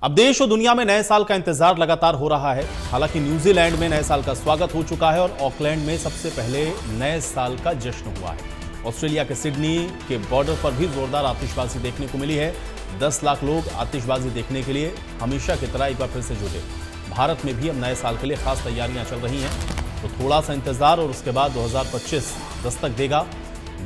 अब देश और दुनिया में नए साल का इंतजार लगातार हो रहा है। हालांकि न्यूजीलैंड में नए साल का स्वागत हो चुका है और ऑकलैंड में सबसे पहले नए साल का जश्न हुआ है। ऑस्ट्रेलिया के सिडनी के बॉर्डर पर भी जोरदार आतिशबाजी देखने को मिली है। 10 लाख लोग आतिशबाजी देखने के लिए हमेशा की तरह एक बार फिर से जुटे। भारत में भी अब नए साल के लिए खास तैयारियां चल रही हैं, तो थोड़ा सा इंतजार और उसके बाद 2025 दस्तक देगा।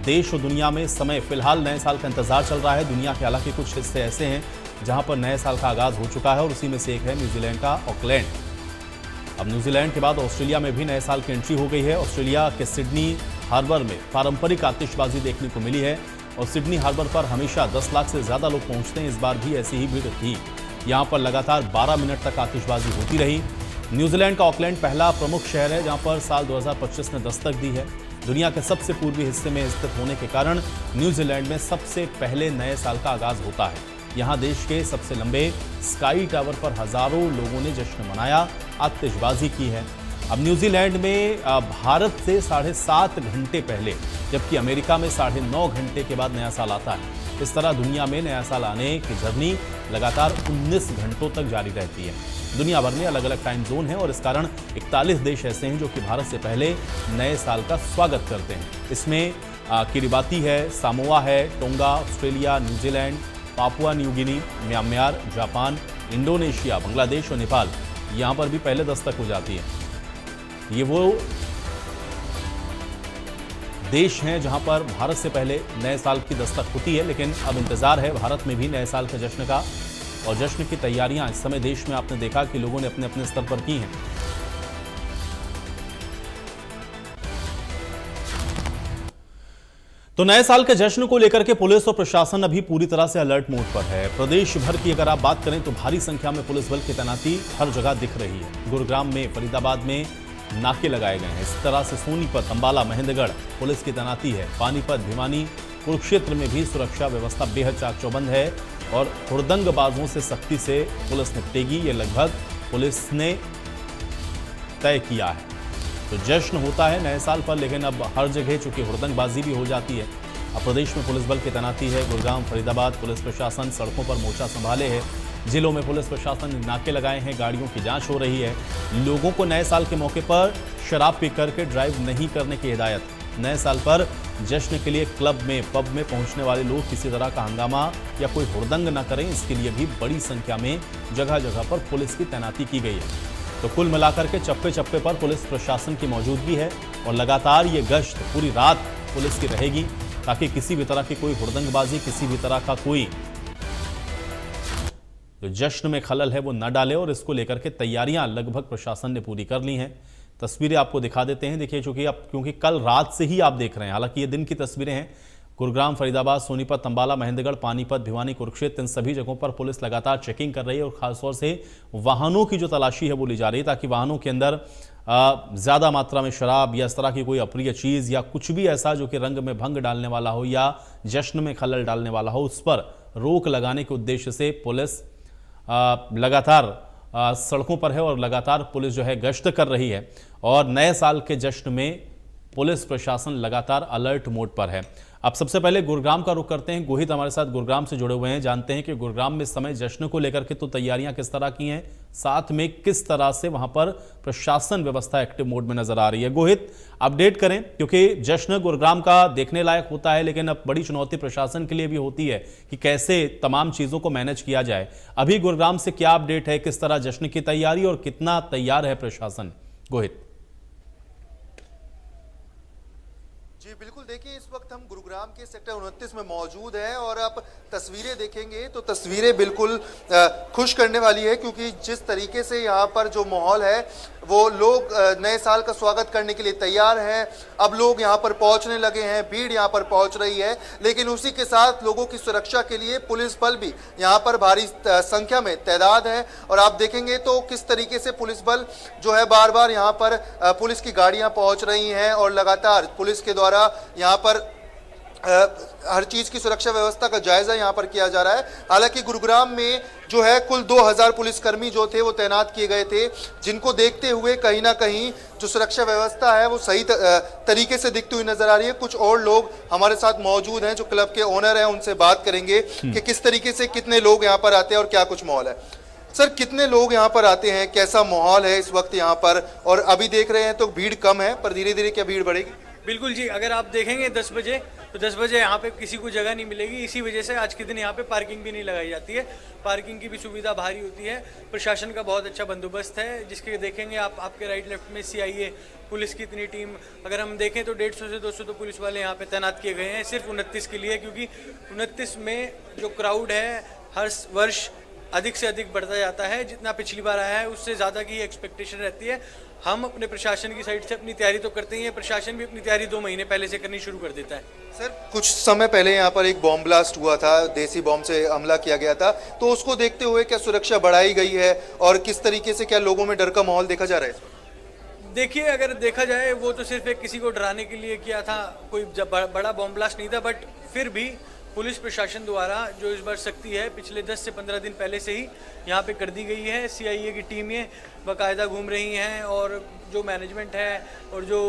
देश और दुनिया में समय फिलहाल नए साल का इंतजार चल रहा है। दुनिया के हालांकि कुछ हिस्से ऐसे हैं जहां पर नए साल का आगाज हो चुका है और उसी में से एक है न्यूजीलैंड का ऑकलैंड। अब न्यूजीलैंड के बाद ऑस्ट्रेलिया में भी नए साल की एंट्री हो गई है। ऑस्ट्रेलिया के सिडनी हार्बर में पारंपरिक आतिशबाजी देखने को मिली है और सिडनी हार्बर पर हमेशा 10 लाख से ज्यादा लोग पहुंचते हैं। इस बार भी ऐसी ही भीड़ थी। यहां पर लगातार 12 मिनट तक आतिशबाजी होती रही। न्यूजीलैंड का ऑकलैंड पहला प्रमुख शहर है जहां पर साल 2025 ने दस्तक दी है। दुनिया के सबसे पूर्वी हिस्से में स्थित होने के कारण न्यूजीलैंड में सबसे पहले नए साल का आगाज होता है। यहां देश के सबसे लंबे स्काई टावर पर हजारों लोगों ने जश्न मनाया, आतिशबाजी की है। अब न्यूजीलैंड में भारत से 7.5 घंटे पहले, जबकि अमेरिका में 9.5 घंटे के बाद नया साल आता है। इस तरह दुनिया में नया साल आने की जर्नी लगातार 19 घंटों तक जारी रहती है। दुनिया भर में अलग अलग टाइम जोन है और इस कारण 41 देश ऐसे हैं जो कि भारत से पहले नए साल का स्वागत करते हैं। इसमें किरिबाती है, सामोआ है, tonga, Australia, New Zealand, Papua New Guinea, Myanmar, Japan, Indonesia, Bangladesh और नेपाल यहां पर भी पहले दस्तक हो जाती है। ये वो देश हैं जहां पर भारत से पहले नए साल की दस्तक होती है, लेकिन अब इंतजार है भारत में भी नए साल के जश्न का। और जश्न की तैयारियां इस समय देश में आपने देखा कि लोगों ने अपने अपने स्तर पर की हैं। तो नए साल के जश्न को लेकर के पुलिस और प्रशासन अभी पूरी तरह से अलर्ट मोड पर है। प्रदेश भर की अगर आप बात करें तो भारी संख्या में पुलिस बल की तैनाती हर जगह दिख रही है। गुरुग्राम में, फरीदाबाद में नाके लगाए गए हैं। इस तरह से सोनीपत, अंबाला, महेंद्रगढ़ पुलिस की तैनाती है। पानीपत, भिवानी, कुरुक्षेत्र में भी सुरक्षा व्यवस्था बेहद चाक चौबंद है और हुड़दंगबाजों से सख्ती से पुलिस निपटेगी, ये लगभग पुलिस ने तय किया है। तो जश्न होता है नए साल पर, लेकिन अब हर जगह चूंकि हुड़दंगबाजी भी हो जाती है। अब प्रदेश में पुलिस बल की तैनाती है। गुरुग्राम, फरीदाबाद पुलिस प्रशासन सड़कों पर मोर्चा संभाले है। जिलों में पुलिस प्रशासन ने नाके लगाए हैं, गाड़ियों की जांच हो रही है। लोगों को नए साल के मौके पर शराब पी करके ड्राइव नहीं करने की हिदायत। नए साल पर जश्न के लिए क्लब में, पब में पहुंचने वाले लोग किसी तरह का हंगामा या कोई हुड़दंग न करें, इसके लिए भी बड़ी संख्या में जगह जगह पर पुलिस की तैनाती की गई है। तो कुल मिलाकर के चप्पे चप्पे पर पुलिस प्रशासन की मौजूदगी है और लगातार ये गश्त पूरी रात पुलिस की रहेगी ताकि किसी भी तरह की कोई हुड़दंगबाजी, किसी भी तरह का कोई जो जश्न में खलल है वो न डाले। और इसको लेकर के तैयारियां लगभग प्रशासन ने पूरी कर ली हैं। तस्वीरें आपको दिखा देते हैं। देखिए, क्योंकि कल रात से ही आप देख रहे हैं, हालांकि ये दिन की तस्वीरें हैं। गुरुग्राम, फरीदाबाद, सोनीपत, अंबाला, महेंद्रगढ़, पानीपत, भिवानी, कुरुक्षेत्र, इन सभी जगहों पर पुलिस लगातार चेकिंग कर रही है और खासतौर से वाहनों की जो तलाशी है वो ली जा रही है ताकि वाहनों के अंदर ज़्यादा मात्रा में शराब या इस तरह की कोई अप्रिय चीज़ या कुछ भी ऐसा जो कि रंग में भंग डालने वाला हो या जश्न में खलल डालने वाला हो, उस पर रोक लगाने के उद्देश्य से पुलिस लगातार सड़कों पर है और लगातार पुलिस जो है गश्त कर रही है। और नए साल के जश्न में पुलिस प्रशासन लगातार अलर्ट मोड पर है। अब सबसे पहले गुरुग्राम का रुख करते हैं। गोहित हमारे साथ गुरुग्राम से जुड़े हुए हैं, जानते हैं कि गुरुग्राम में इस समय जश्न को लेकर के तो तैयारियां किस तरह की हैं, साथ में किस तरह से वहां पर प्रशासन व्यवस्था एक्टिव मोड में नजर आ रही है। गोहित, अपडेट करें, क्योंकि जश्न गुरुग्राम का देखने लायक होता है, लेकिन अब बड़ी चुनौती प्रशासन के लिए भी होती है कि कैसे तमाम चीजों को मैनेज किया जाए। अभी गुरुग्राम से क्या अपडेट है, किस तरह जश्न की तैयारी और कितना तैयार है प्रशासन? गोहित। जी बिल्कुल, देखिए इस वक्त हम गुरुग्राम के सेक्टर 29 में मौजूद हैं और आप तस्वीरें देखेंगे तो तस्वीरें बिल्कुल खुश करने वाली है, क्योंकि जिस तरीके से यहाँ पर जो माहौल है वो लोग नए साल का स्वागत करने के लिए तैयार हैं। अब लोग यहाँ पर पहुँचने लगे हैं, भीड़ यहाँ पर पहुँच रही है, लेकिन उसी के साथ लोगों की सुरक्षा के लिए पुलिस बल भी यहाँ पर भारी संख्या में तैनात है। और आप देखेंगे तो किस तरीके से पुलिस बल जो है बार बार यहाँ पर पुलिस की गाड़ियाँ पहुँच रही हैं और लगातार पुलिस के द्वारा यहाँ पर हर चीज की सुरक्षा व्यवस्था का जायजा यहां पर किया जा रहा है। हालांकि गुरुग्राम में जो है कुल 2000 पुलिसकर्मी जो थे वो तैनात किए गए थे, जिनको देखते हुए कहीं ना कहीं जो सुरक्षा व्यवस्था है वो सही तरीके से दिखती हुई नजर आ रही है। कुछ और लोग हमारे साथ मौजूद हैं जो क्लब के ओनर हैं, उनसे बात करेंगे कि किस तरीके से कितने लोग यहाँ पर आते हैं और क्या कुछ माहौल है। सर कितने लोग यहाँ पर आते हैं, कैसा माहौल है इस वक्त यहाँ पर? और अभी देख रहे हैं तो भीड़ कम है, पर धीरे धीरे क्या भीड़ बढ़ेगी? बिल्कुल जी, अगर आप देखेंगे 10 बजे तो 10 बजे यहाँ पे किसी को जगह नहीं मिलेगी। इसी वजह से आज के दिन यहाँ पे पार्किंग भी नहीं लगाई जाती है। पार्किंग की भी सुविधा भारी होती है। प्रशासन का बहुत अच्छा बंदोबस्त है, जिसके देखेंगे आप, आपके राइट लेफ्ट में सीआईए पुलिस की इतनी टीम, अगर हम देखें तो 150 से 200 तो पुलिस वाले यहाँ पे तैनात किए गए हैं सिर्फ 29 के लिए, क्योंकि 29 में जो क्राउड है हर वर्ष अधिक से अधिक बढ़ता जाता है। जितना पिछली बार आया है उससे ज़्यादा की एक्सपेक्टेशन रहती है। हम अपने प्रशासन की साइड से अपनी तैयारी तो करते ही हैं, प्रशासन भी अपनी तैयारी 2 महीने पहले से करनी शुरू कर देता है। सर कुछ समय पहले यहाँ पर एक बॉम्ब ब्लास्ट हुआ था, देसी बॉम्ब से हमला किया गया था, तो उसको देखते हुए क्या सुरक्षा बढ़ाई गई है और किस तरीके से क्या लोगों में डर का माहौल देखा जा रहा है? देखिए, अगर देखा जाए वो तो सिर्फ एक किसी को डराने के लिए किया था, कोई बड़ा बॉम्ब ब्लास्ट नहीं था, बट फिर भी पुलिस प्रशासन द्वारा जो इस बार सख्ती है पिछले 10 से 15 दिन पहले से ही यहाँ पे कर दी गई है। सीआईए की टीमें बाकायदा घूम रही हैं और जो मैनेजमेंट है और जो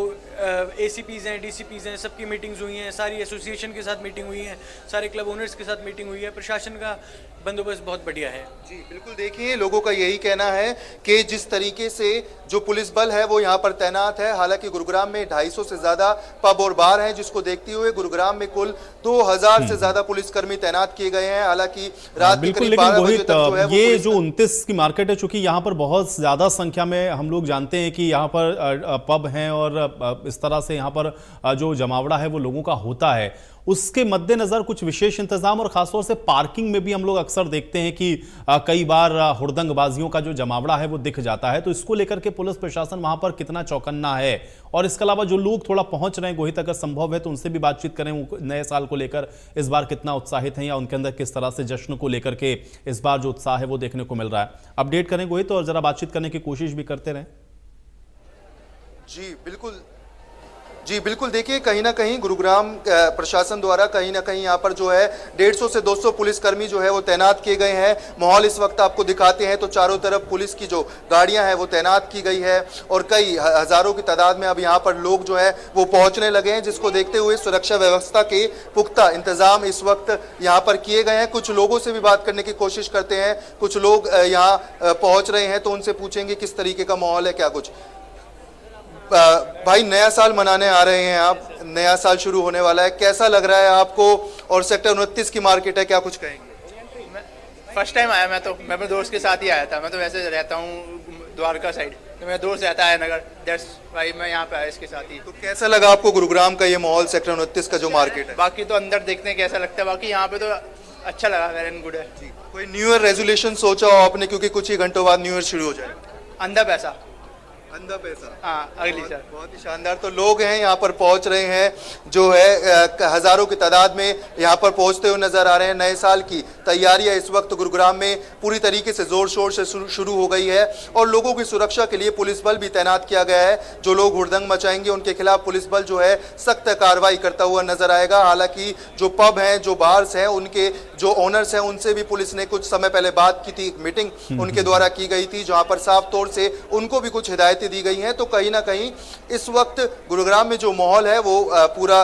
एसीपीज हैं, डीसीपीज हैं, सबकी मीटिंग्स हुई हैं, सारी एसोसिएशन के साथ मीटिंग हुई है, सारे क्लब ओनर्स के साथ मीटिंग हुई है। प्रशासन का बंदोबस्त बहुत बढ़िया है। जी बिल्कुल, देखिए लोगों का यही कहना है कि जिस तरीके से जो पुलिस बल है वो यहाँ पर तैनात है। हालांकि गुरुग्राम में 250 से ज्यादा पब और बार हैं, जिसको देखते हुए गुरुग्राम में कुल 2000 से ज्यादा पुलिसकर्मी तैनात किए गए हैं। हालांकि रात के करीब 12 बजे तक जो है ये जो 29 की मार्केट है, चूंकि यहाँ पर बहुत ज्यादा संख्या में हम लोग जानते हैं कि यहाँ पर पब हैं और इस तरह से यहाँ पर जो जमावड़ा है वो लोगों का होता है, उसके मद्देनजर कुछ विशेष इंतजाम और खासतौर से पार्किंग में भी हम लोग अक्सर देखते हैं कि कई बार हुड़दंगबाजियों का जो जमावड़ा है वो दिख जाता है। तो इसको लेकर के पुलिस प्रशासन वहां पर कितना चौकन्ना है, और इसके अलावा जो लोग थोड़ा पहुंच रहे हैं गोहित, अगर संभव है तो उनसे भी बातचीत करें, नए साल को लेकर इस बार कितना उत्साहित हैं या उनके अंदर किस तरह से जश्न को लेकर के इस बार जो उत्साह है वो देखने को मिल रहा है। अपडेट करें गोहित और जरा बातचीत करने की कोशिश भी करते रहें। जी बिल्कुल, देखिए कहीं ना कहीं गुरुग्राम प्रशासन द्वारा कहीं ना कहीं यहाँ पर जो है 150 से 200 पुलिसकर्मी जो है वो तैनात किए गए हैं। माहौल इस वक्त आपको दिखाते हैं तो चारों तरफ पुलिस की जो गाड़ियां हैं वो तैनात की गई है और कई हजारों की तादाद में अब यहाँ पर लोग जो है वो पहुंचने लगे हैं, जिसको देखते हुए सुरक्षा व्यवस्था के पुख्ता इंतजाम इस वक्त यहाँ पर किए गए हैं। कुछ लोगों से भी बात करने की कोशिश करते हैं, कुछ लोग यहाँ पहुंच रहे हैं तो उनसे पूछेंगे किस तरीके का माहौल है, क्या कुछ। भाई, नया साल मनाने आ रहे हैं आप, नया साल शुरू होने वाला है, कैसा लग रहा है आपको? और सेक्टर 29 की मार्केट है, क्या कुछ कहेंगे? फर्स्ट टाइम आया मैं अपने दोस्त के साथ ही आया था। मैं तो वैसे रहता हूँ द्वारका साइड, तो मेरा दोस्त रहता है नगर, दैट्स भाई मैं यहाँ पे आया इसके साथ ही। तो कैसा लगा आपको गुरुग्राम का ये माहौल, सेक्टर 29 का जो मार्केट है? बाकी तो अंदर देखते हैं कैसा लगता है, बाकी यहाँ पे तो अच्छा लगा, वेरी एंड गुड है। कोई न्यू ईयर रेजोल्यूशन सोचा हो आपने, क्योंकि कुछ ही घंटों बाद न्यू ईयर शुरू हो जाएगा? अंधा पैसा, अंधा पैसा, हाँ अगली सर। बहुत ही शानदार। तो लोग हैं यहाँ पर पहुंच रहे हैं, जो है हजारों की तादाद में यहाँ पर पहुंचते हुए नजर आ रहे हैं। नए साल की तैयारियां इस वक्त गुरुग्राम में पूरी तरीके से जोर शोर से शुरू हो गई है और लोगों की सुरक्षा के लिए पुलिस बल भी तैनात किया गया है। जो लोग हुड़दंग मचाएंगे उनके खिलाफ पुलिस बल जो है सख्त कार्रवाई करता हुआ नजर आएगा। हालांकि जो पब हैं, जो बार्स हैं, उनके जो ओनर्स हैं, उनसे भी पुलिस ने कुछ समय पहले बात की थी, मीटिंग उनके द्वारा की गई थी, जहां पर साफ तौर से उनको भी कुछ हिदायतें दी गई हैं। तो कहीं ना कहीं इस वक्त गुरुग्राम में जो माहौल है वो पूरा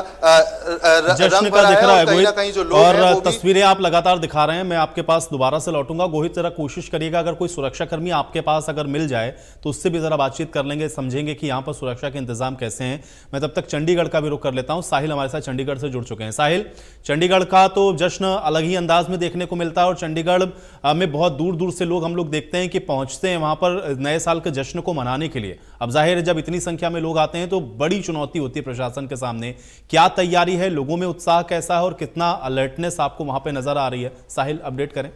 जश्न का दिख रहा है गोहित, और तस्वीरें आप लगातार दिखा रहे हैं। मैं आपके पास दोबारा से लौटूंगा गोहित, जरा कोशिश करिएगा अगर कोई सुरक्षाकर्मी आपके पास अगर मिल जाए तो उससे भी जरा बातचीत कर लेंगे, समझेंगे कि यहाँ पर सुरक्षा के इंतजाम कैसे हैं। मैं तब तक चंडीगढ़ का भी रुख कर लेता हूँ। साहिल हमारे साथ चंडीगढ़ से जुड़ चुके हैं। साहिल, चंडीगढ़ का तो जश्न अलग ही अंदाज में देखने को मिलता है और चंडीगढ़ में बहुत दूर दूर से लोग हम लोग देखते हैं कि पहुंचते हैं वहां पर नए साल के जश्न को मनाने के लिए। अब जाहिर है जब इतनी संख्या में लोग आते हैं तो बड़ी चुनौती होती है प्रशासन के सामने। क्या तैयारी है, लोगों में उत्साह कैसा है और कितना अलर्टनेस आपको वहां पे नजर आ रही है? साहिल, अपडेट करें।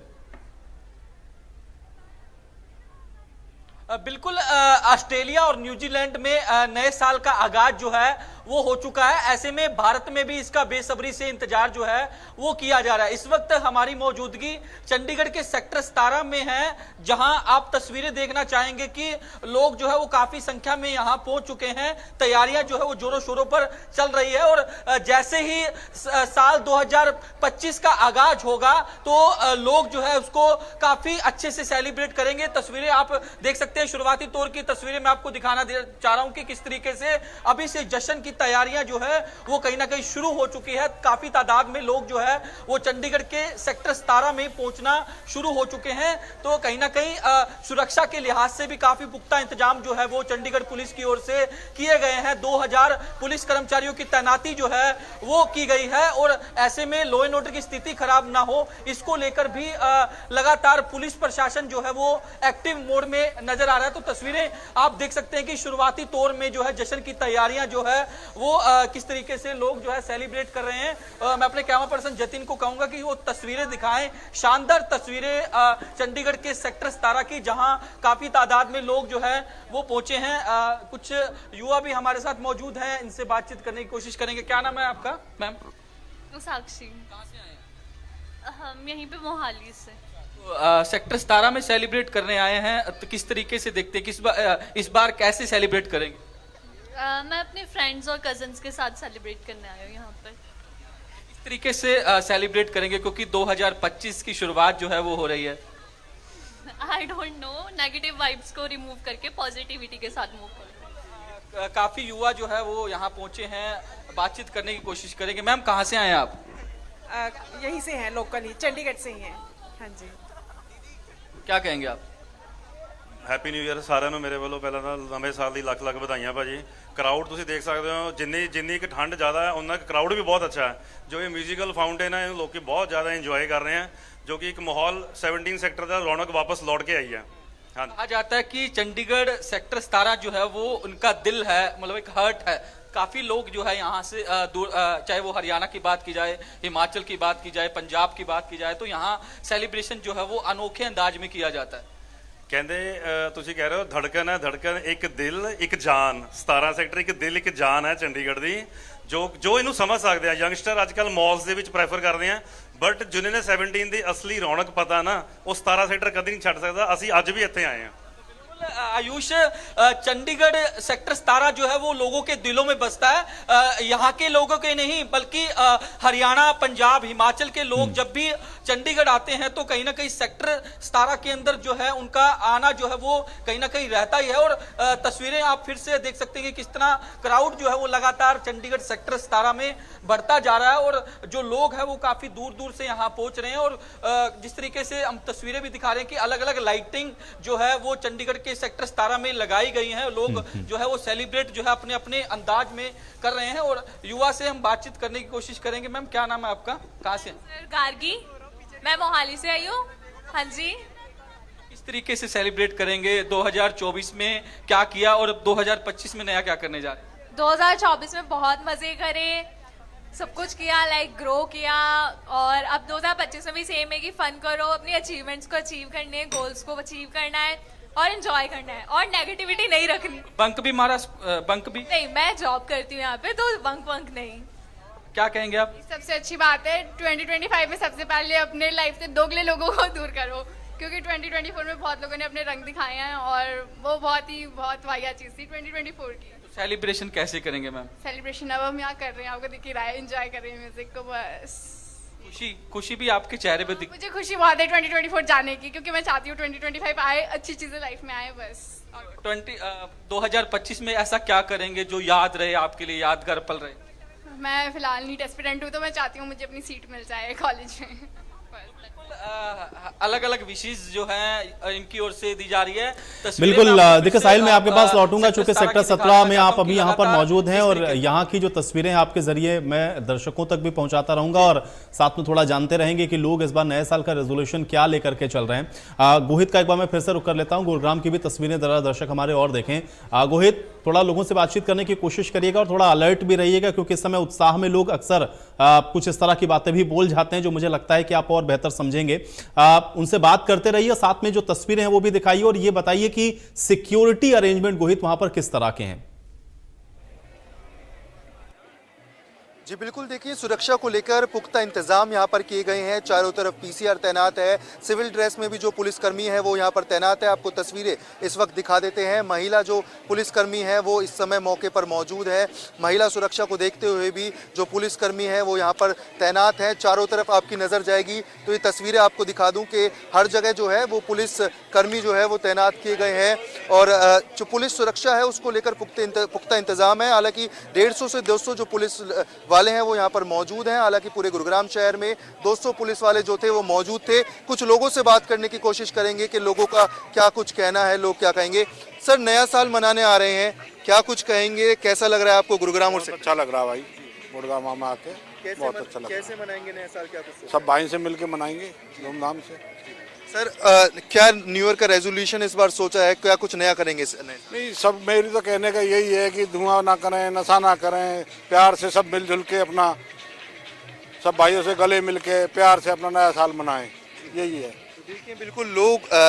बिल्कुल, ऑस्ट्रेलिया और न्यूजीलैंड में नए साल का आगाज जो है वो हो चुका है। ऐसे में भारत में भी इसका बेसब्री से इंतजार जो है वो किया जा रहा है। इस वक्त हमारी मौजूदगी चंडीगढ़ के सेक्टर 17 में है, जहां आप तस्वीरें देखना चाहेंगे कि लोग जो है वो काफी संख्या में यहां पहुंच चुके हैं। तैयारियां जो है वो जोरों शोरों पर चल रही है और जैसे ही साल 2025 का आगाज होगा तो लोग जो है उसको काफी अच्छे से सेलिब्रेट करेंगे। तस्वीरें आप देख सकते हैं, शुरुआती तौर की तस्वीरें मैं आपको दिखाना चाह रहा हूं कि किस तरीके से अभी से जश्न की तैयारियां जो है वो कहीं ना कहीं शुरू हो चुकी है। काफी तादाद में लोग जो है वो चंडीगढ़ के सेक्टर 17 में पहुंचना शुरू हो चुके हैं। तो कहीं ना कहीं सुरक्षा के लिहाज से भी काफी पुख्ता इंतजाम जो है वो चंडीगढ़ पुलिस की ओर से किए गए हैं। 2000 पुलिस कर्मचारियों की तैनाती जो है वो की गई है और ऐसे में लॉ एंड ऑर्डर की स्थिति खराब ना हो, इसको लेकर भी लगातार पुलिस प्रशासन जो है वो एक्टिव मोड में नजर आ रहा है। तो तस्वीरें आप देख सकते हैं कि शुरुआती तौर में जो है जश्न की तैयारियां जो है वो किस तरीके से लोग जो है सेलिब्रेट कर रहे हैं। मैं अपने कैमरा पर्सन जतिन को कहूंगा कि वो तस्वीरें दिखाएं, शानदार तस्वीरें चंडीगढ़ के सेक्टर 17 की, जहां काफी तादाद में लोग जो है वो पहुंचे हैं। कुछ युवा भी हमारे साथ मौजूद हैं, इनसे बातचीत करने की कोशिश करेंगे। क्या नाम है आपका मैम? साक्षी। कहां से आए हैं? हम यहीं पे मोहाली से। सेक्टर 17 में सेलिब्रेट करने आए हैं, तो किस तरीके से देखते हैं इस बार कैसे सेलिब्रेट करेंगे? मैं अपने फ्रेंड्स और कजन्स के साथ सेलिब्रेट करने आई हूँ यहाँ पर। किस तरीके से सेलिब्रेट करेंगे, क्योंकि 2025 की शुरुआत जो है वो हो रही है? I don't know, negative vibes को रिमूव करके पॉजिटिविटी के साथ मूव करते हैं। काफी युवा जो है वो यहाँ पहुंचे हैं, बातचीत करने की कोशिश करेंगे। मैम कहाँ से आए हैं आप? यहीं से हैं, लोकली चंडीगढ़ से ही हैं। हाँ जी। क्या कहेंगे आप? ਹੈਪੀ ਨਿਊ ਈਅਰ ਸਾਰਿਆਂ ਨੂੰ ਮੇਰੇ ਵੱਲੋਂ। ਪਹਿਲਾਂ ਤਾਂ ਨਵੇਂ ਸਾਲ ਦੀ ਲੱਖ ਲੱਖ ਵਧਾਈਆਂ ਭਾਜੀ। ਕਰਾਊਡ ਤੁਸੀਂ ਦੇਖ ਸਕਦੇ ਹੋ, ਜਿੰਨੀ ਕਿ ਠੰਡ ਜ਼ਿਆਦਾ ਹੈ ਉਹਨਾਂ ਕਰਾਊਡ ਵੀ ਬਹੁਤ ਅੱਛਾ ਹੈ। ਜੋ ਇਹ ਮਿਊਜ਼ੀਕਲ ਫਾਊਂਟੇਨ ਹੈ, ਇਹਨੂੰ ਲੋਕੀ ਬਹੁਤ ਜ਼ਿਆਦਾ ਇੰਜੋਏ ਕਰ ਰਹੇ हैं, जो कि एक माहौल 17 सेक्टर का रौनक वापस लौट के आई है। हाँ, कहा जाता है कि चंडीगढ़ सेक्टर 17 जो है वो उनका दिल है, मतलब एक हर्ट है। काफ़ी लोग जो है यहाँ से दूर, चाहे वो हरियाणा की बात की जाए, हिमाचल की बात की जाए, पंजाब की बात की जाए, तो यहाँ सेलिब्रेशन जो है वो अनोखे अंदाज में किया जाता है। कहते तुसी कह रहे हो धड़कन है, धड़कन एक दिल एक जान। 17 ਸੈਕਟਰ ਇੱਕ ਦਿਲ ਇੱਕ ਜਾਨ ਹੈ ਚੰਡੀਗੜ੍ਹ ਦੀ। ਜੋ ਇਹਨੂੰ ਸਮਝ ਸਕਦੇ ਆ ਯੰਗਸਟਰ ਅੱਜ ਕੱਲ ਮਾਲਸ ਦੇ ਵਿੱਚ ਪ੍ਰੈਫਰ ਕਰਦੇ ਆ, ਬਟ ਜਿਹਨੇ ਨੇ 17 ਦੀ ਅਸਲੀ ਰੌਣਕ ਪਤਾ ਨਾ, ਉਹ 17 ਸੈਕਟਰ ਕਦੀ ਨਹੀਂ ਛੱਡ ਸਕਦਾ। ਅਸੀਂ ਅੱਜ ਵੀ ਇੱਥੇ ਆਏ ਆ। आयुष, चंडीगढ़ सेक्टर 17 जो है वो लोगों के दिलों में बसता है। यहाँ के लोगों के नहीं बल्कि हरियाणा, पंजाब, हिमाचल के लोग जब भी चंडीगढ़ आते हैं तो कहीं ना कहीं सेक्टर 17 के अंदर जो है उनका आना जो है वो कहीं ना कहीं रहता ही है। और तस्वीरें आप फिर से देख सकते हैं कि किस तरह क्राउड जो है वो लगातार चंडीगढ़ सेक्टर 17 में बढ़ता जा रहा है और जो लोग हैं वो काफी दूर दूर से यहाँ पहुंच रहे हैं। और जिस तरीके से हम तस्वीरें भी दिखा रहे हैं कि अलग अलग लाइटिंग जो है वो चंडीगढ़ के सेक्टर 17 में लगाई गई हैं। लोग जो है वो सेलिब्रेट जो है अपने अपने अंदाज में कर रहे हैं। और युवा से हम बातचीत करने की कोशिश करेंगे। मैम क्या नाम है आपका, कहाँ से? सर गार्गी, मैं मोहाली से आई हूँ। हाँ जी। किस तरीके से सेलिब्रेट करेंगे? 2024 में क्या किया और 2025 में नया क्या करने जा रहे हैं? 2024 में बहुत मजे करे, सब कुछ किया, लाइक ग्रो किया। और अब 2025 में भी सेम है कि फन करो, अपनी अचीवमेंट्स को अचीव करने, गोल्स को अचीव करना है और एंजॉय करना है और नेगेटिविटी नहीं रखनी। बंक भी मारा? बंक भी नहीं, मैं जॉब करती हूँ यहाँ पे, तो बंक नहीं। क्या कहेंगे आप? सबसे अच्छी बात है 2025 में सबसे पहले अपने लाइफ से दोगले लोगों को दूर करो, क्योंकि 2024 में बहुत लोगों ने अपने रंग दिखाए हैं और वो बहुत वाहिया चीज़ थी 2024 की। तो सेलिब्रेशन कैसे करेंगे मैम? सेलिब्रेशन अब हम यहाँ कर रहे हैं, आपको दिख ही रहा है, एंजॉय कर रहे हैं म्यूजिक को बस। खुशी भी आपके चेहरे पे दिख। मुझे खुशी बहुत है 2024 जाने की, क्योंकि मैं चाहती हूँ 2025 आए, अच्छी चीज़ें लाइफ में आए बस। 2025 में ऐसा क्या करेंगे जो याद रहे, आपके लिए यादगार पल रहे? मैं फिलहाल नीट एस्पिरेंट हूँ, तो मैं चाहती हूँ मुझे अपनी सीट मिल जाए कॉलेज में। अलग अलग विशेष जो है इनकी ओर से दी जा रही है। बिल्कुल। देखिए साहिल, मैं आपके पास लौटूंगा, चूंकि सेक्टर 17 में आप अभी यहाँ पर मौजूद हैं और यहाँ की जो तस्वीरें हैं आपके जरिए मैं दर्शकों तक भी पहुंचाता रहूंगा और साथ में थोड़ा जानते रहेंगे कि लोग इस बार नए साल का रेजोल्यूशन क्या लेकर के चल रहे हैं। गोहित का एक बार मैं फिर से रुक कर लेता हूँ, गुरुग्राम की भी तस्वीरें जरा दर्शक हमारे और देखें। गोहित, थोड़ा लोगों से बातचीत करने की कोशिश करिएगा और थोड़ा अलर्ट भी रहिएगा, क्योंकि इस समय उत्साह में लोग अक्सर कुछ इस तरह की बातें भी बोल जाते हैं जो मुझे लगता है कि आप और बेहतर समझेंगे। उनसे बात करते रहिए, साथ में जो तस्वीरें हैं वो भी दिखाइए और ये बताइए कि सिक्योरिटी अरेंजमेंट गोहित वहां पर किस तरह के हैं। जी बिल्कुल, देखिए सुरक्षा को लेकर पुख्ता इंतजाम यहाँ पर किए गए हैं। चारों तरफ पीसीआर तैनात है। सिविल ड्रेस में भी जो पुलिसकर्मी है वो यहाँ पर तैनात है। आपको तस्वीरें इस वक्त दिखा देते हैं। महिला जो पुलिसकर्मी है वो इस समय मौके पर मौजूद है। महिला सुरक्षा को देखते हुए भी जो पुलिसकर्मी है वो यहाँ पर तैनात है। चारों तरफ आपकी नज़र जाएगी तो ये तस्वीरें आपको दिखा दूँ कि हर जगह जो है वो पुलिसकर्मी जो है वो तैनात किए गए हैं और जो पुलिस सुरक्षा है उसको लेकर पुख्ता इंतजाम है। हालांकि 150 से 200 जो पुलिस वाले हैं वो यहाँ पर मौजूद हैं। हालांकि पूरे गुरुग्राम शहर में 200 पुलिस वाले जो थे वो मौजूद थे। कुछ लोगों से बात करने की कोशिश करेंगे कि लोगों का क्या कुछ कहना है, लोग क्या कहेंगे। सर, नया साल मनाने आ रहे हैं, क्या कुछ कहेंगे, कैसा लग रहा है आपको गुरुग्राम? और अच्छा लग रहा है भाई, गुरुग्राम में आके बहुत अच्छा लग रहा है। कैसे मनाएंगे नया साल, क्या कुछ? सब भाई से मिलके मनाएंगे धूमधाम से। सर, क्या न्यू ईयर का रेजोल्यूशन इस बार सोचा है, क्या कुछ नया करेंगे? नहीं, सब मेरी तो कहने का यही है कि धुआं ना करें, नशा ना करें, प्यार से सब मिलजुल के अपना सब भाइयों से गले मिल के प्यार से अपना नया साल मनाएं, यही है। देखिए बिल्कुल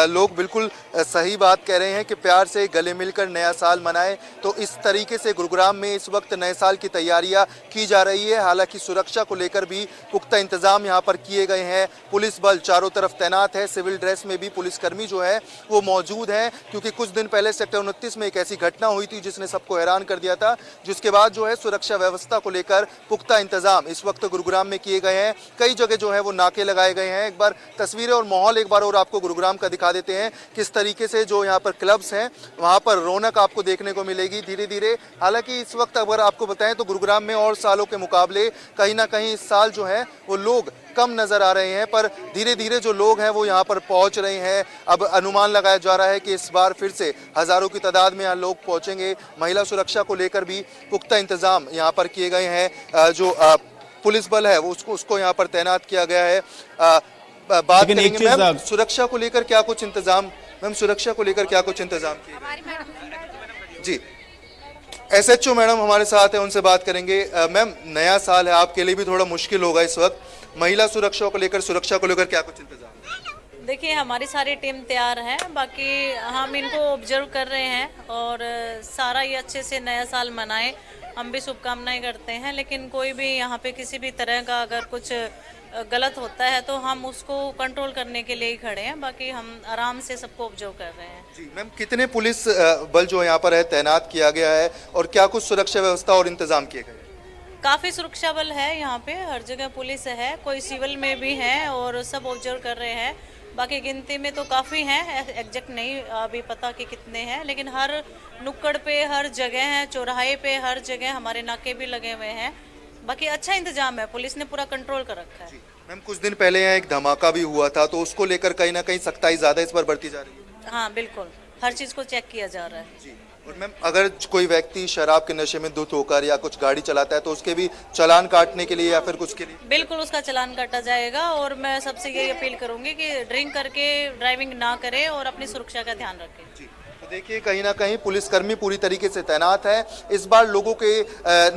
लोग बिल्कुल सही बात कह रहे हैं कि प्यार से गले मिलकर नया साल मनाएं। तो इस तरीके से गुरुग्राम में इस वक्त नए साल की तैयारियां की जा रही है। हालांकि सुरक्षा को लेकर भी पुख्ता इंतजाम यहां पर किए गए हैं। पुलिस बल चारों तरफ तैनात है। सिविल ड्रेस में भी पुलिसकर्मी जो है वो मौजूद हैं, क्योंकि कुछ दिन पहले सेक्टर 29 में एक ऐसी घटना हुई थी जिसने सबको हैरान कर दिया था, जिसके बाद जो है सुरक्षा व्यवस्था को लेकर पुख्ता इंतजाम इस वक्त गुरुग्राम में किए गए हैं। कई जगह जो है वो नाके लगाए गए हैं। एक बार तस्वीरें और माहौल एक बार और आपको गुरुग्राम का दिखा देते हैं, किस तरीके से जो यहाँ पर क्लब्स हैं वहाँ पर रौनक आपको देखने को मिलेगी धीरे धीरे। हालांकि इस वक्त अगर आपको बताएं तो गुरुग्राम में और सालों के मुकाबले कहीं ना कहीं इस साल जो है वो लोग कम नजर आ रहे हैं, पर धीरे धीरे जो लोग हैं वो यहाँ पर पहुँच रहे हैं। अब अनुमान लगाया जा रहा है कि इस बार फिर से हजारों की तादाद में यहाँ लोग पहुँचेंगे। महिला सुरक्षा को लेकर भी पुख्ता इंतजाम यहाँ पर किए गए हैं। जो पुलिस बल है वो उसको यहाँ पर तैनात किया गया है। बात करेंगे मैम, सुरक्षा को लेकर क्या कुछ इंतजाम, मैम सुरक्षा को लेकर क्या कुछ इंतजाम किए? जी, एसएचओ मैडम हमारे साथ है, उनसे बात करेंगे। मैम, नया साल है, आपके लिए भी थोड़ा मुश्किल होगा इस वक्त। महिला सुरक्षा को लेकर क्या कुछ इंतजाम? देखिए, हमारी सारी टीम तैयार है, बाकी हम इनको ऑब्जर्व कर रहे हैं और सारा ये अच्छे से नया साल मनाएं, हम भी शुभकामनाएं करते हैं। लेकिन कोई भी यहाँ पे किसी भी तरह का अगर कुछ गलत होता है तो हम उसको कंट्रोल करने के लिए ही खड़े हैं, बाकी हम आराम से सबको ऑब्जर्व कर रहे हैं। जी मैम, कितने पुलिस बल जो यहाँ पर है तैनात किया गया है और क्या कुछ सुरक्षा व्यवस्था और इंतजाम किए गए? काफ़ी सुरक्षा बल है यहाँ पे, हर जगह पुलिस है, कोई सिविल में भी है और सब ऑब्जर्व कर रहे हैं। बाकी गिनती में तो काफ़ी हैं, एग्जैक्ट नहीं अभी पता कि कितने हैं, लेकिन हर नुक्कड़ पे, हर जगह है, चौराहे पे, हर जगह हमारे नाके भी लगे हुए हैं। बाकी अच्छा इंतजाम है, पुलिस ने पूरा कंट्रोल कर रखा है। मैम, कुछ दिन पहले यहाँ एक धमाका भी हुआ था, तो उसको लेकर कहीं ना कहीं सख्ताई ज़्यादा इस पर बरती जा रही है? हाँ बिल्कुल, हर चीज़ को चेक किया जा रहा है। जी। और मैम, अगर कोई व्यक्ति शराब के नशे में धुत होकर या कुछ गाड़ी चलाता है तो उसके भी चालान काटने के लिए या फिर कुछ के लिए? बिल्कुल, उसका चालान काटा जाएगा और मैं सबसे यही अपील करूंगी कि ड्रिंक करके ड्राइविंग ना करें और अपनी सुरक्षा का ध्यान रखें। जी, तो देखिए कहीं ना कहीं पुलिसकर्मी पूरी तरीके से तैनात है। इस बार लोगों के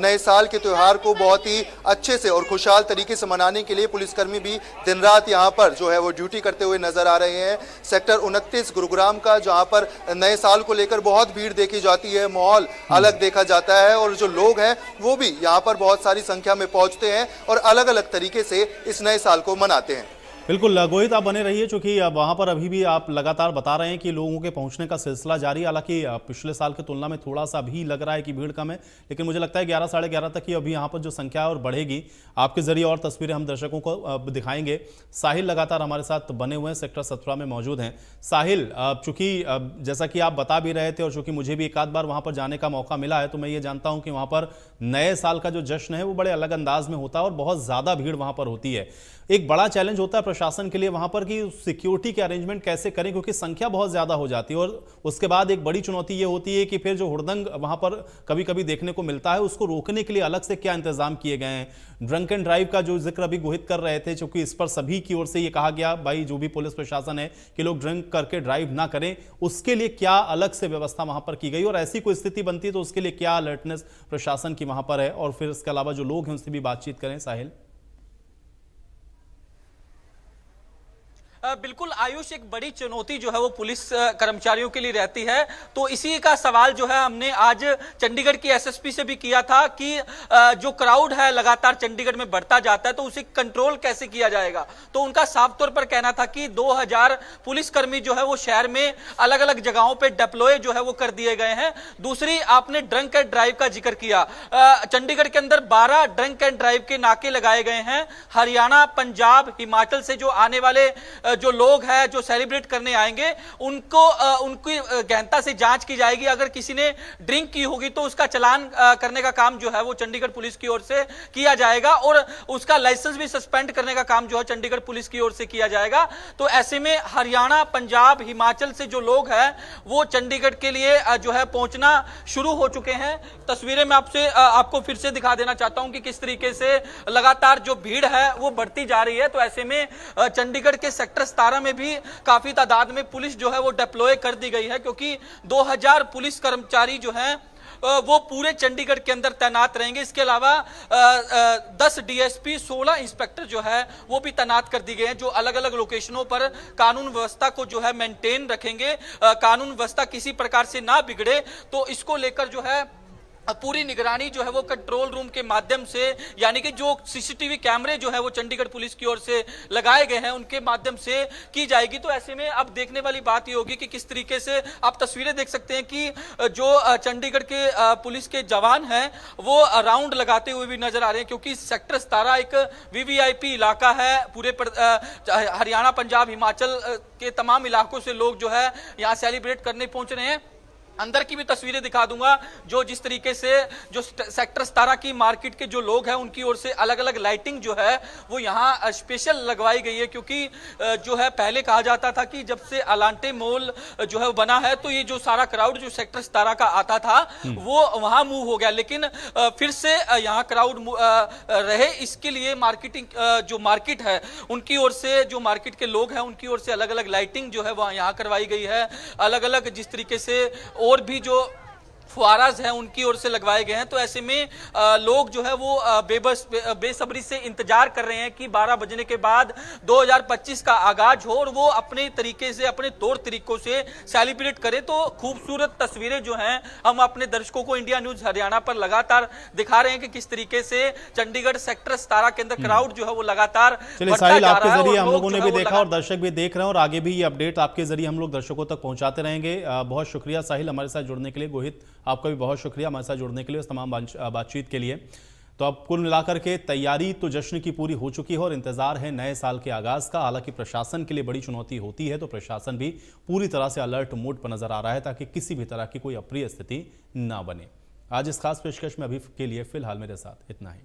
नए साल के त्यौहार को बहुत ही अच्छे से और खुशहाल तरीके से मनाने के लिए पुलिसकर्मी भी दिन रात यहाँ पर जो है वो ड्यूटी करते हुए नजर आ रहे हैं। सेक्टर 29 गुरुग्राम का, जहाँ पर नए साल को लेकर बहुत भीड़ देखी जाती है, माहौल अलग देखा जाता है और जो लोग हैं वो भी यहाँ पर बहुत सारी संख्या में पहुँचते हैं और अलग अलग तरीके से इस नए साल को मनाते हैं। बिल्कुल गोहित, आप बने रहिए, क्योंकि वहाँ पर अभी भी आप लगातार बता रहे हैं कि लोगों के पहुँचने का सिलसिला जारी। हालांकि पिछले साल की तुलना में थोड़ा सा भी लग रहा है कि भीड़ कम है, लेकिन मुझे लगता है 11 साढ़े 11 तक ही अभी यहाँ पर जो संख्या है और बढ़ेगी। आपके जरिए और तस्वीरें हम दर्शकों को दिखाएंगे। साहिल लगातार हमारे साथ बने हुए हैं, सेक्टर 17 में मौजूद हैं। साहिल, चूंकि जैसा कि आप बता भी रहे थे और चूंकि मुझे भी एक आध बार वहाँ पर जाने का मौका मिला है, तो मैं ये जानता हूँ कि वहाँ पर नए साल का जो जश्न है वो बड़े अलग अंदाज में होता है और बहुत ज़्यादा भीड़ वहाँ पर होती है। एक बड़ा चैलेंज होता है प्रशासन के लिए वहाँ पर कि सिक्योरिटी के अरेंजमेंट कैसे करें, क्योंकि संख्या बहुत ज़्यादा हो जाती है। और उसके बाद एक बड़ी चुनौती ये होती है कि फिर जो हुड़दंग वहाँ पर कभी कभी देखने को मिलता है उसको रोकने के लिए अलग से क्या इंतजाम किए गए हैं। ड्रंक एंड ड्राइव का जो जिक्र अभी गोहित कर रहे थे, क्योंकि इस पर सभी की ओर से ये कहा गया, भाई जो भी पुलिस प्रशासन है, कि लोग ड्रिंक करके ड्राइव ना करें, उसके लिए क्या अलग से व्यवस्था वहां पर की गई और ऐसी कोई स्थिति बनती है तो उसके लिए क्या अलर्टनेस प्रशासन की वहां पर है, और फिर इसके अलावा जो लोग हैं उनसे भी बातचीत करें। साहिल। बिल्कुल आयुष, एक बड़ी चुनौती जो है वो पुलिस कर्मचारियों के लिए रहती है। तो इसी का सवाल जो है हमने आज चंडीगढ़ की एसएसपी से भी किया था कि जो क्राउड है लगातार चंडीगढ़ में बढ़ता जाता है तो उसे कंट्रोल कैसे किया जाएगा। तो उनका साफ तौर पर कहना था कि 2000 पुलिसकर्मी जो है वो शहर में अलग अलग जगहों पे डिप्लॉय जो है वो कर दिए गए हैं। दूसरी, आपने ड्रंक एंड ड्राइव का जिक्र किया। चंडीगढ़ के अंदर 12 ड्रंक एंड ड्राइव के नाके लगाए गए हैं। हरियाणा, पंजाब, हिमाचल से जो आने वाले जो लोग हैं जो सेलिब्रेट करने आएंगे उनको उनकी गहनता से जांच की जाएगी। अगर किसी ने ड्रिंक की होगी तो उसका चालान करने का काम जो है वो चंडीगढ़ पुलिस की ओर से किया जाएगा और उसका लाइसेंस भी सस्पेंड करने का काम जो है चंडीगढ़ पुलिस की ओर से किया जाएगा। तो ऐसे में हरियाणा, पंजाब, हिमाचल से जो लोग हैं वो चंडीगढ़ के लिए जो है पहुंचना शुरू हो चुके हैं। तस्वीरें मैं आपको फिर से दिखा देना चाहता हूं कि किस तरीके से लगातार जो भीड़ है वो बढ़ती जा रही है। तो ऐसे में चंडीगढ़ के सेक्टर 17 में भी काफी तादाद में पुलिस जो है वो डिप्लॉय कर दी गई है, क्योंकि 2000 पुलिस कर्मचारी जो हैं वो पूरे चंडीगढ़ के अंदर तैनात रहेंगे। इसके अलावा 10 डीएसपी, 16 इंस्पेक्टर जो है वो भी तैनात कर दी गए हैं, जो अलग अलग लोकेशनों पर कानून व्यवस्था को जो है मेंटेन रखेंगे, कानून व्यवस्था किसी प्रकार से ना बिगड़े। तो इसको लेकर जो है पूरी निगरानी जो है वो कंट्रोल रूम के माध्यम से, यानी कि जो सीसीटीवी कैमरे जो है वो चंडीगढ़ पुलिस की ओर से लगाए गए हैं उनके माध्यम से की जाएगी। तो ऐसे में अब देखने वाली बात ये होगी कि किस तरीके से आप तस्वीरें देख सकते हैं कि जो चंडीगढ़ के पुलिस के जवान हैं वो राउंड लगाते हुए भी नजर आ रहे हैं, क्योंकि सेक्टर 17 एक वीवीआईपी इलाका है। पूरे हरियाणा, पंजाब, हिमाचल के तमाम इलाकों से लोग जो है यहाँ सेलिब्रेट करने पहुंच रहे हैं। अंदर की भी तस्वीरें दिखा दूंगा, जो जिस तरीके से जो सेक्टर 17 की मार्केट के जो लोग हैं उनकी ओर से अलग अलग लाइटिंग जो है वो यहाँ स्पेशल लगवाई गई है, क्योंकि जो है पहले कहा जाता था कि जब से अलांटे मॉल जो है बना है तो ये जो सारा क्राउड जो सेक्टर 17 का आता था वो वहां मूव हो गया, लेकिन फिर से यहाँ क्राउड रहे इसके लिए मार्केटिंग जो मार्केट है उनकी ओर से, जो मार्केट के लोग हैं उनकी ओर से अलग अलग लाइटिंग जो है वह यहाँ करवाई गई है। अलग अलग जिस तरीके से और भी जो फुआराज हैं उनकी ओर से लगवाए गए हैं। तो ऐसे में लोग जो है वो बेसब्री से इंतजार कर रहे हैं कि 12 बजने के बाद 2025 का आगाज हो और वो अपने तरीके से, अपने तौर तरीकों से सेलिब्रेट करें। तो खूबसूरत तस्वीरें जो हैं हम अपने दर्शकों को इंडिया न्यूज हरियाणा पर लगातार दिखा रहे हैं कि किस तरीके से चंडीगढ़ सेक्टर 17 के अंदर क्राउड जो है वो लगातार साहिल, आपके जरिए हम लोगों ने भी देखा और दर्शक भी देख रहे हैं और आगे भी ये अपडेट आपके जरिए हम लोग दर्शकों तक पहुंचाते रहेंगे। बहुत शुक्रिया साहिल हमारे साथ जुड़ने के लिए। गोहित, आपका भी बहुत शुक्रिया हमारे साथ जुड़ने के लिए, उस तमाम बातचीत के लिए। तो अब कुल मिलाकर के तैयारी तो जश्न की पूरी हो चुकी है और इंतजार है नए साल के आगाज का। हालांकि प्रशासन के लिए बड़ी चुनौती होती है, तो प्रशासन भी पूरी तरह से अलर्ट मोड पर नजर आ रहा है ताकि किसी भी तरह की कोई अप्रिय स्थिति ना बने। आज इस खास पेशकश में अभी के लिए फिलहाल मेरे साथ इतना ही।